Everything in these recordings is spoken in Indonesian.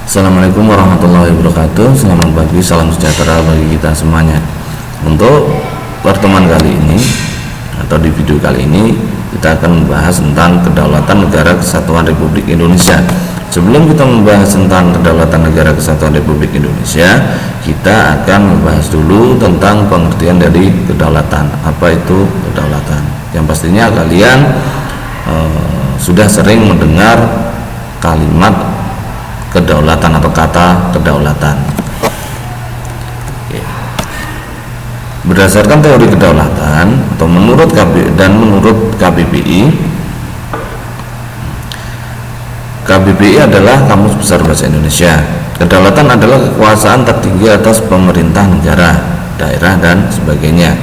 Assalamualaikum warahmatullahi wabarakatuh. Selamat pagi, salam sejahtera bagi kita semuanya. Untuk pertemuan kali ini atau di video kali ini kita akan membahas tentang kedaulatan negara kesatuan Republik Indonesia. Sebelum kita membahas tentang kedaulatan negara kesatuan Republik Indonesia, kita akan membahas dulu tentang pengertian dari kedaulatan. Apa itu kedaulatan? Yang pastinya kalian sudah sering mendengar kalimat kedaulatan atau kata kedaulatan. Berdasarkan teori kedaulatan atau menurut KBBI adalah Kamus Besar Bahasa Indonesia. Kedaulatan adalah kekuasaan tertinggi atas pemerintah negara, daerah dan sebagainya.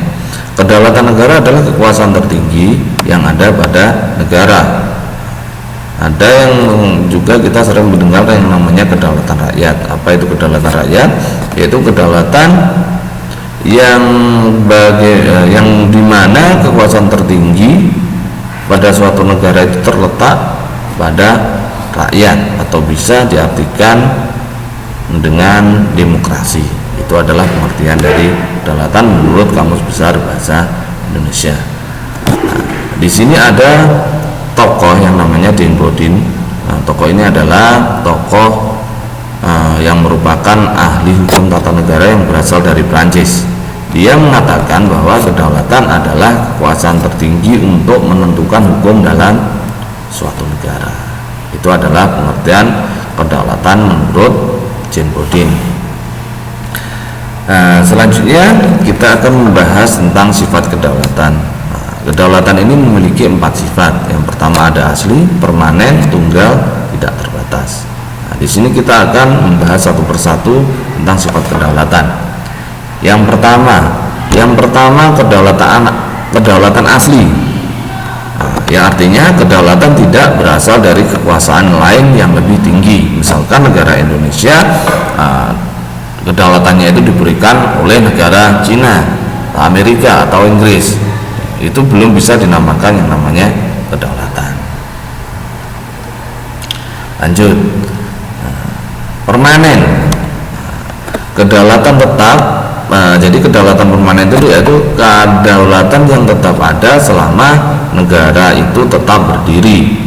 Kedaulatan negara adalah kekuasaan tertinggi yang ada pada negara. Ada yang juga kita sering mendengar yang namanya kedaulatan rakyat. Apa itu kedaulatan rakyat? Yaitu kedaulatan yang dimana kekuasaan tertinggi pada suatu negara itu terletak pada rakyat, atau bisa diartikan dengan demokrasi. Itu adalah pengertian dari kedaulatan menurut Kamus Besar Bahasa Indonesia. Di sini ada tokoh yang namanya Dean Bodin. Tokoh ini adalah tokoh yang merupakan ahli hukum tata negara yang berasal dari Prancis. Dia mengatakan bahwa kedaulatan adalah kekuasaan tertinggi untuk menentukan hukum dalam suatu negara. Itu adalah pengertian kedaulatan menurut Dean Bodin. Selanjutnya kita akan membahas tentang sifat kedaulatan. Kedaulatan ini memiliki 4 sifat. Yang pertama ada asli, permanen, tunggal, tidak terbatas. Di sini kita akan membahas satu persatu tentang sifat kedaulatan. Yang pertama kedaulatan asli. Yang artinya kedaulatan tidak berasal dari kekuasaan lain yang lebih tinggi. Misalkan negara Indonesia, kedaulatannya itu diberikan oleh negara Cina, Amerika atau Inggris. Itu belum bisa dinamakan yang namanya kedaulatan. Lanjut, permanen. Kedaulatan tetap. Jadi kedaulatan permanen itu yaitu kedaulatan yang tetap ada selama negara itu tetap berdiri.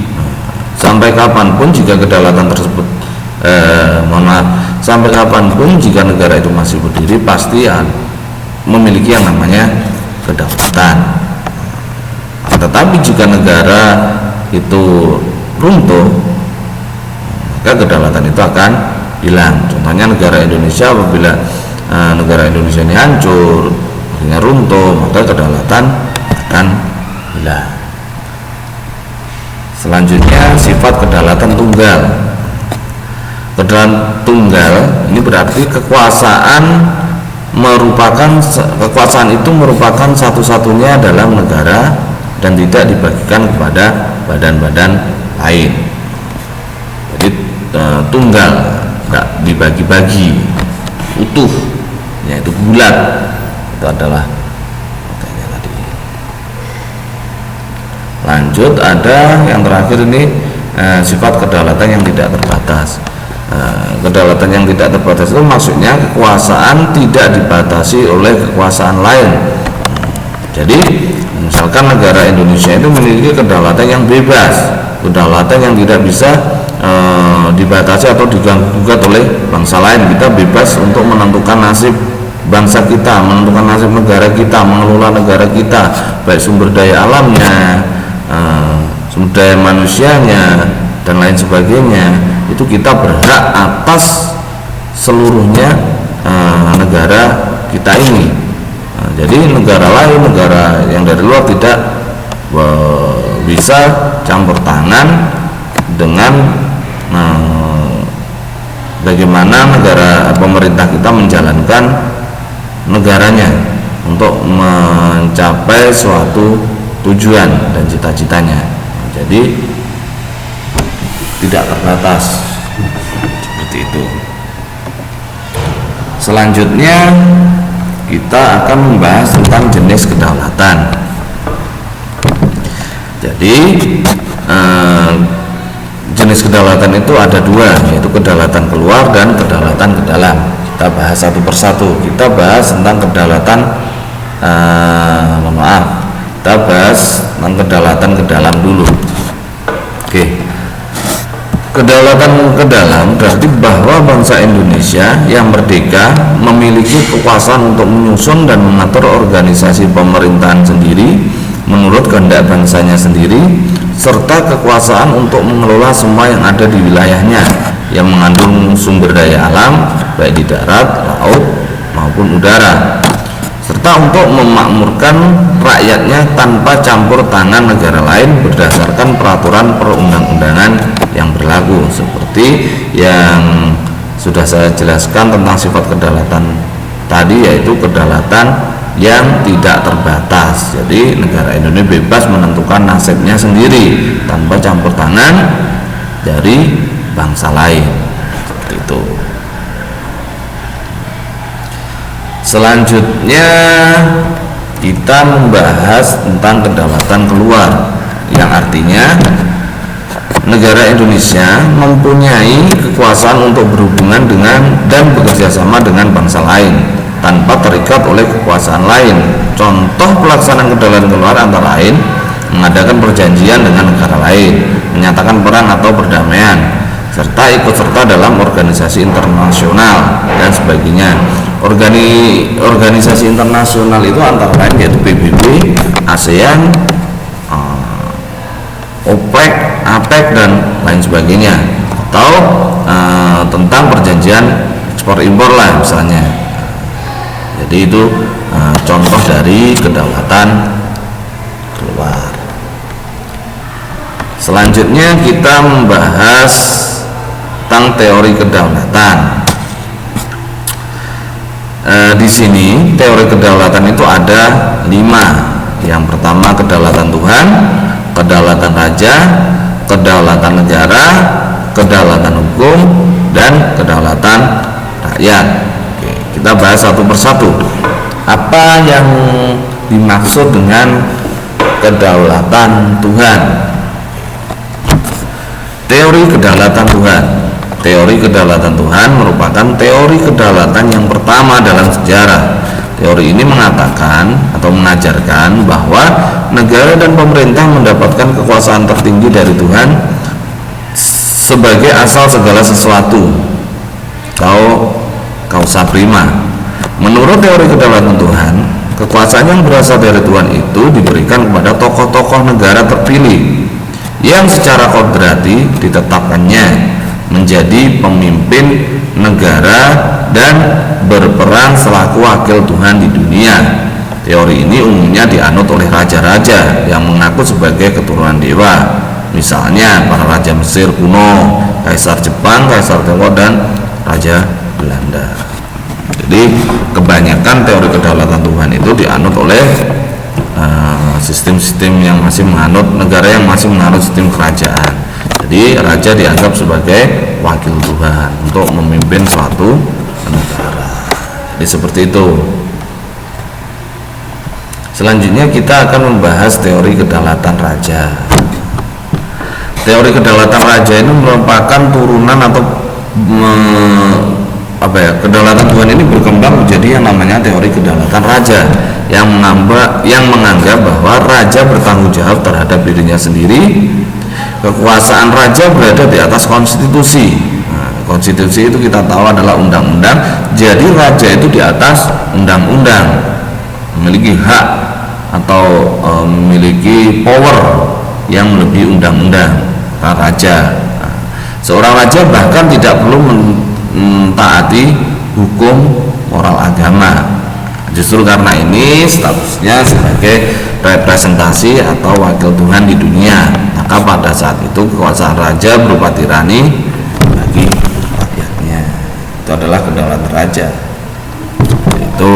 Sampai kapanpun jika kedaulatan tersebut sampai kapanpun jika negara itu masih berdiri, pasti memiliki yang namanya kedaulatan. Tetapi jika negara itu runtuh, maka kedaulatan itu akan hilang. Contohnya negara Indonesia, apabila negara Indonesia ini hancur, akhirnya runtuh, maka kedaulatan akan hilang. Selanjutnya sifat kedaulatan tunggal. Kedaulatan tunggal ini berarti kekuasaan itu merupakan satu-satunya dalam negara dan tidak dibagikan kepada badan-badan lain. Jadi tunggal, tidak dibagi-bagi, utuh, yaitu bulat. Itu adalah makanya tadi. Lanjut, ada yang terakhir ini sifat kedaulatan yang tidak terbatas. Kedaulatan yang tidak terbatas itu maksudnya kekuasaan tidak dibatasi oleh kekuasaan lain. Jadi misalkan negara Indonesia itu memiliki kedaulatan yang bebas, kedaulatan yang tidak bisa dibatasi atau diganggu-gugat oleh bangsa lain. Kita bebas untuk menentukan nasib bangsa kita, menentukan nasib negara kita, mengelola negara kita, baik sumber daya alamnya, sumber daya manusianya, dan lain sebagainya. Itu kita berhak atas seluruhnya negara kita ini. Jadi negara lain, negara yang dari luar tidak bisa campur tangan dengan bagaimana pemerintah kita menjalankan negaranya untuk mencapai suatu tujuan dan cita-citanya. Jadi tidak terbatas seperti itu. Selanjutnya kita akan membahas tentang jenis kedaulatan. Jadi jenis kedaulatan itu ada dua, yaitu kedaulatan keluar dan kedaulatan ke dalam. Kita bahas satu persatu. Kita bahas tentang kedaulatan kita bahas tentang kedaulatan ke dalam dulu. Oke. Kedaulatan ke dalam berarti bahwa bangsa Indonesia yang merdeka memiliki kekuasaan untuk menyusun dan mengatur organisasi pemerintahan sendiri menurut kehendak bangsanya sendiri, serta kekuasaan untuk mengelola semua yang ada di wilayahnya yang mengandung sumber daya alam baik di darat, laut maupun udara, serta untuk memakmurkan rakyatnya tanpa campur tangan negara lain berdasarkan peraturan perundang-undangan yang berlaku, seperti yang sudah saya jelaskan tentang sifat kedaulatan tadi, yaitu kedaulatan yang tidak terbatas. Jadi negara Indonesia bebas menentukan nasibnya sendiri tanpa campur tangan dari bangsa lain. Seperti itu. Selanjutnya kita membahas tentang kedaulatan keluar, yang artinya negara Indonesia mempunyai kekuasaan untuk berhubungan dengan dan bekerja sama dengan bangsa lain tanpa terikat oleh kekuasaan lain. Contoh pelaksanaan kedaulatan keluar antara lain mengadakan perjanjian dengan negara lain, menyatakan perang atau perdamaian, serta ikut serta dalam organisasi internasional dan sebagainya. Organisasi internasional itu antara lain yaitu PBB, ASEAN, OPEC, APEC dan lain sebagainya, atau tentang perjanjian ekspor impor lah misalnya. Jadi itu contoh dari kedaulatan keluar. Selanjutnya kita membahas tentang teori kedaulatan. Di sini teori kedaulatan itu ada 5. Yang pertama kedaulatan Tuhan, kedaulatan raja, kedaulatan negara, kedaulatan hukum, dan kedaulatan rakyat. Oke, kita bahas satu persatu. Apa yang dimaksud dengan kedaulatan Tuhan? Teori kedaulatan Tuhan. Teori kedaulatan Tuhan merupakan teori kedaulatan yang pertama dalam sejarah. Teori ini mengatakan atau mengajarkan bahwa negara dan pemerintah mendapatkan kekuasaan tertinggi dari Tuhan sebagai asal segala sesuatu, atau causa prima. Menurut teori kedaulatan Tuhan, kekuasaan yang berasal dari Tuhan itu diberikan kepada tokoh-tokoh negara terpilih yang secara kodrati ditetapkannya menjadi pemimpin negara dan berperan selaku wakil Tuhan di dunia. Teori ini umumnya dianut oleh raja-raja yang mengaku sebagai keturunan dewa, misalnya para raja Mesir kuno, kaisar Jepang, kaisar Tiongkok, dan raja Belanda. Jadi kebanyakan teori kedaulatan Tuhan itu dianut oleh sistem-sistem yang masih menganut, negara yang masih menganut sistem kerajaan. Jadi raja dianggap sebagai wakil Tuhan untuk memimpin suatu negara. Jadi seperti itu. Selanjutnya kita akan membahas teori kedaulatan raja. Teori kedaulatan raja ini merupakan turunan atau kedaulatan Tuhan ini berkembang menjadi yang namanya teori kedaulatan raja yang menganggap bahwa raja bertanggung jawab terhadap dirinya sendiri. Kekuasaan raja berada di atas konstitusi. Nah, konstitusi itu kita tahu adalah undang-undang. Jadi raja itu di atas undang-undang, memiliki hak atau memiliki power yang melebihi undang-undang. Raja. Nah, seorang raja bahkan tidak perlu mentaati hukum moral agama. Justru karena ini statusnya sebagai representasi atau wakil Tuhan di dunia, maka pada saat itu kekuasaan raja berupa tirani bagi rakyatnya. Itu adalah kedaulatan raja. Itu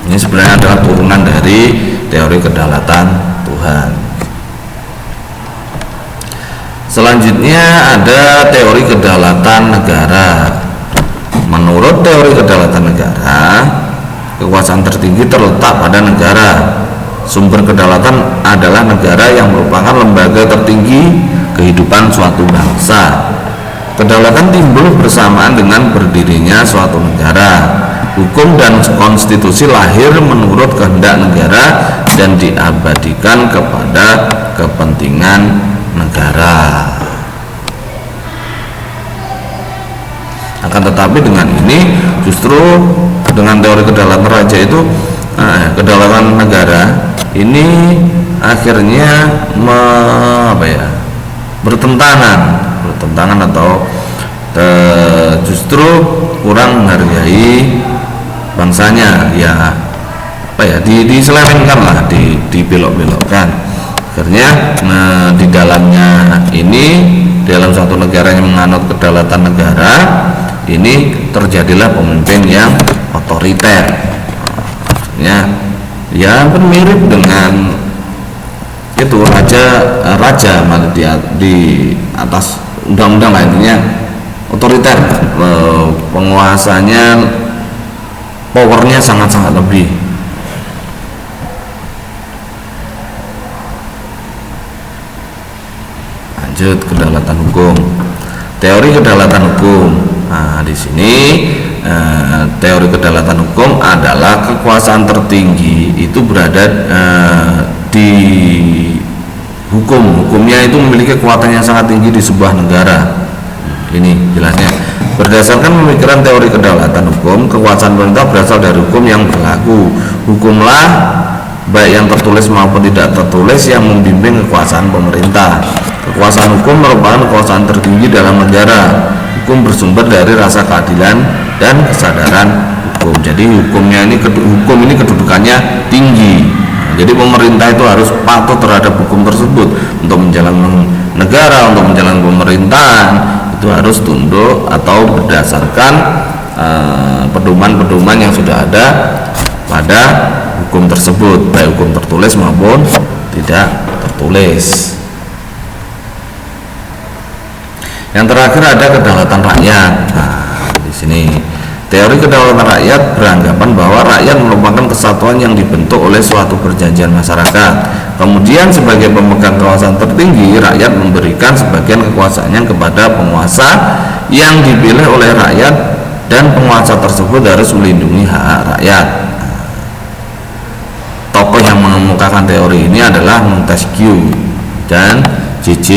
ini sebenarnya adalah turunan dari teori kedaulatan Tuhan. Selanjutnya ada teori kedaulatan negara. Menurut teori kedaulatan negara, kekuasaan tertinggi terletak pada negara. sumber kedaulatan adalah negara yang merupakan lembaga tertinggi kehidupan suatu bangsa. Kedaulatan timbul bersamaan dengan berdirinya suatu negara. Hukum dan konstitusi lahir menurut kehendak negara dan diabadikan kepada kepentingan negara. Akan tetapi dengan ini justru dengan teori kedaulatan raja itu kedaulatan negara ini akhirnya bertentangan atau justru kurang menghargai bangsanya, diselewengkan lah, dibelok-belokkan. Akhirnya di dalamnya ini, dalam suatu negara yang menganut kedaulatan negara ini terjadilah pemimpin yang otoriter. Maksudnya ya mirip dengan itu raja malah di atas undang-undang lah, intinya otoriter, penguasanya powernya sangat-sangat lebih. Lanjut, kedaulatan hukum. Teori kedaulatan hukum. Nah, di sini teori kedaulatan hukum adalah kekuasaan tertinggi itu berada di hukumnya itu memiliki kekuatan yang sangat tinggi di sebuah negara. Ini jelasnya. Berdasarkan pemikiran teori kedaulatan hukum, kekuasaan pemerintah berasal dari hukum yang berlaku. Hukumlah baik yang tertulis maupun tidak tertulis yang membimbing kekuasaan pemerintah. Kekuasaan hukum merupakan kekuasaan tertinggi dalam negara. Hukum bersumber dari rasa keadilan dan kesadaran hukum. Jadi hukum ini kedudukannya tinggi. Jadi pemerintah itu harus patuh terhadap hukum tersebut. Untuk menjalankan negara, untuk menjalankan pemerintahan itu harus tunduk atau berdasarkan pedoman-pedoman yang sudah ada pada hukum tersebut, baik hukum tertulis maupun tidak tertulis. Yang terakhir ada kedaulatan rakyat. Nah, di sini teori kedaulatan rakyat beranggapan bahwa rakyat merupakan kesatuan yang dibentuk oleh suatu perjanjian masyarakat. Kemudian sebagai pemegang kekuasaan tertinggi, rakyat memberikan sebagian kekuasaannya kepada penguasa yang dipilih oleh rakyat, dan penguasa tersebut harus melindungi hak rakyat. Tokoh yang mengemukakan teori ini adalah Montesquieu dan J.J.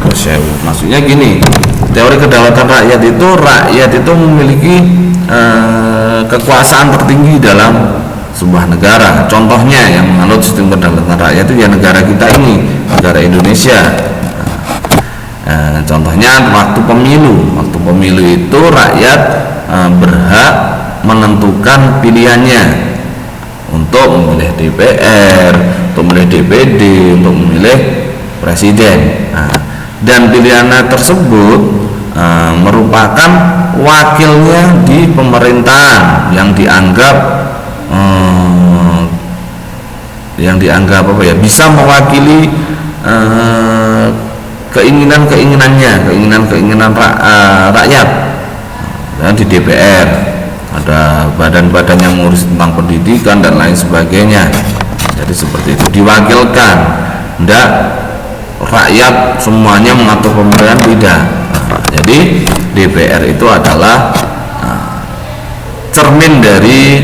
Rousseau. Maksudnya gini, teori kedaulatan rakyat itu memiliki kekuasaan tertinggi dalam sebuah negara. Contohnya yang menganut sistem kedaulatan rakyat itu ya negara kita ini, negara Indonesia. Contohnya waktu pemilu itu rakyat berhak menentukan pilihannya untuk memilih DPR, untuk memilih DPD, untuk memilih presiden. Dan pilihannya tersebut merupakan wakilnya di pemerintahan yang dianggap bisa mewakili keinginan rakyat. Dan di DPR ada badan-badan yang mengurus tentang pendidikan dan lain sebagainya. Jadi seperti itu, diwakilkan. Tidak rakyat semuanya mengatur pemerintahan, tidak. Jadi DPR itu adalah cermin dari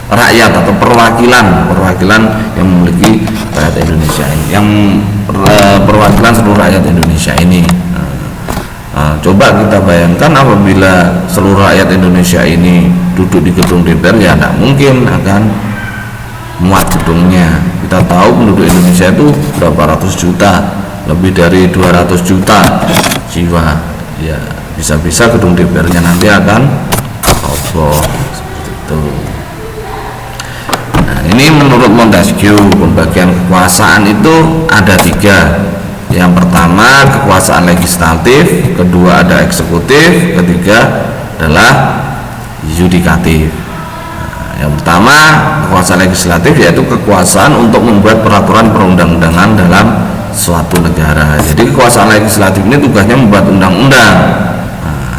rakyat atau perwakilan yang memiliki rakyat Indonesia ini, yang perwakilan seluruh rakyat Indonesia ini. Coba kita bayangkan apabila seluruh rakyat Indonesia ini duduk di gedung DPR, ya tidak mungkin akan muat gedungnya. Kita tahu penduduk Indonesia itu berapa ratus juta, lebih dari 200 juta jiwa. Ya bisa-bisa gedung DPR-nya nanti akan roboh seperti itu. Nah, ini menurut Montesquieu, pembagian kekuasaan itu ada 3. Yang pertama kekuasaan legislatif, kedua ada eksekutif, ketiga adalah yudikatif. Yang pertama kekuasaan legislatif, yaitu kekuasaan untuk membuat peraturan perundang-undangan dalam suatu negara. Jadi kekuasaan legislatif ini tugasnya membuat undang-undang.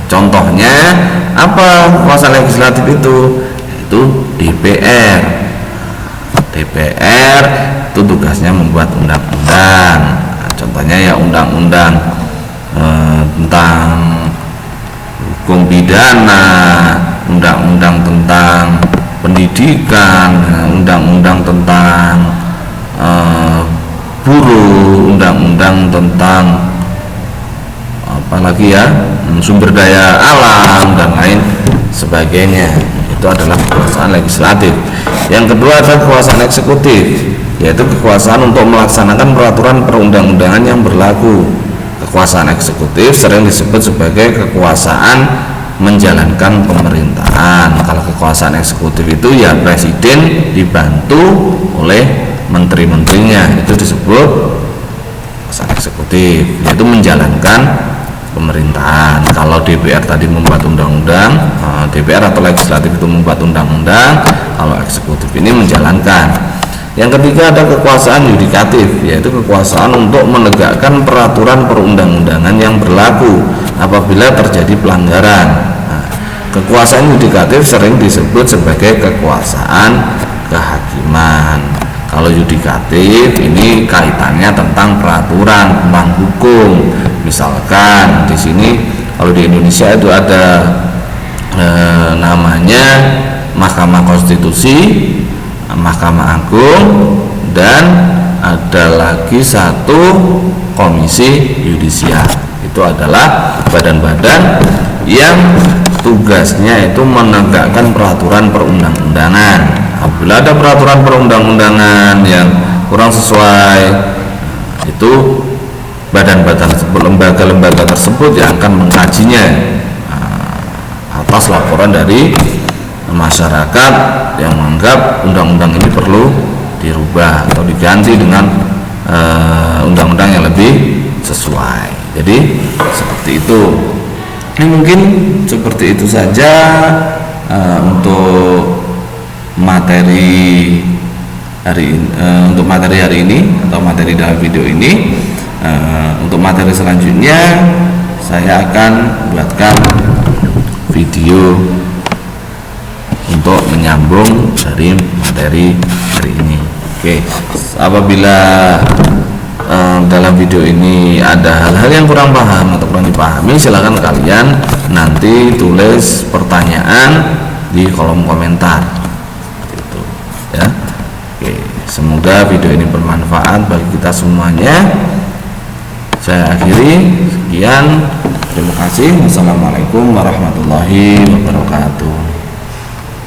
Contohnya apa kekuasaan legislatif itu? Yaitu DPR. DPR itu tugasnya membuat undang-undang. Nah, contohnya ya undang-undang tentang hukum pidana, undang-undang tentang pendidikan, undang-undang tentang buruh, undang-undang tentang apalagi ya, sumber daya alam dan lain sebagainya. Itu adalah kekuasaan legislatif. Yang kedua adalah kekuasaan eksekutif, yaitu kekuasaan untuk melaksanakan peraturan perundang-undangan yang berlaku. Kekuasaan eksekutif sering disebut sebagai kekuasaan menjalankan pemerintahan. Kalau kekuasaan eksekutif itu ya presiden dibantu oleh menteri-menterinya, itu disebut kekuasaan eksekutif, yaitu menjalankan pemerintahan. Kalau DPR tadi membuat undang-undang, DPR atau legislatif itu membuat undang-undang, kalau eksekutif ini menjalankan. Yang ketiga ada kekuasaan yudikatif, yaitu kekuasaan untuk menegakkan peraturan perundang-undangan yang berlaku apabila terjadi pelanggaran. Nah, kekuasaan yudikatif sering disebut sebagai kekuasaan kehakiman. Kalau yudikatif ini kaitannya tentang peraturan, tentang hukum. Misalkan di sini kalau di Indonesia itu ada namanya Mahkamah Konstitusi, Mahkamah Agung, dan ada lagi satu Komisi Yudisial. Itu adalah badan-badan yang tugasnya itu menegakkan peraturan perundang-undangan. Apabila ada peraturan perundang-undangan yang kurang sesuai, itu badan-badan tersebut, lembaga-lembaga tersebut yang akan mengkajinya atas laporan dari masyarakat yang menganggap undang-undang ini perlu dirubah atau diganti dengan undang-undang yang lebih sesuai. Jadi seperti itu. Ini mungkin seperti itu saja untuk materi hari ini, untuk materi hari ini atau materi dalam video ini. Untuk materi selanjutnya saya akan buatkan video untuk menyambung dari materi hari ini. Oke, apabila dalam video ini ada hal-hal yang kurang paham atau kurang dipahami, silakan kalian nanti tulis pertanyaan di kolom komentar. Itu ya. Oke, semoga video ini bermanfaat bagi kita semuanya. Saya akhiri, sekian, terima kasih. Wassalamualaikum warahmatullahi wabarakatuh.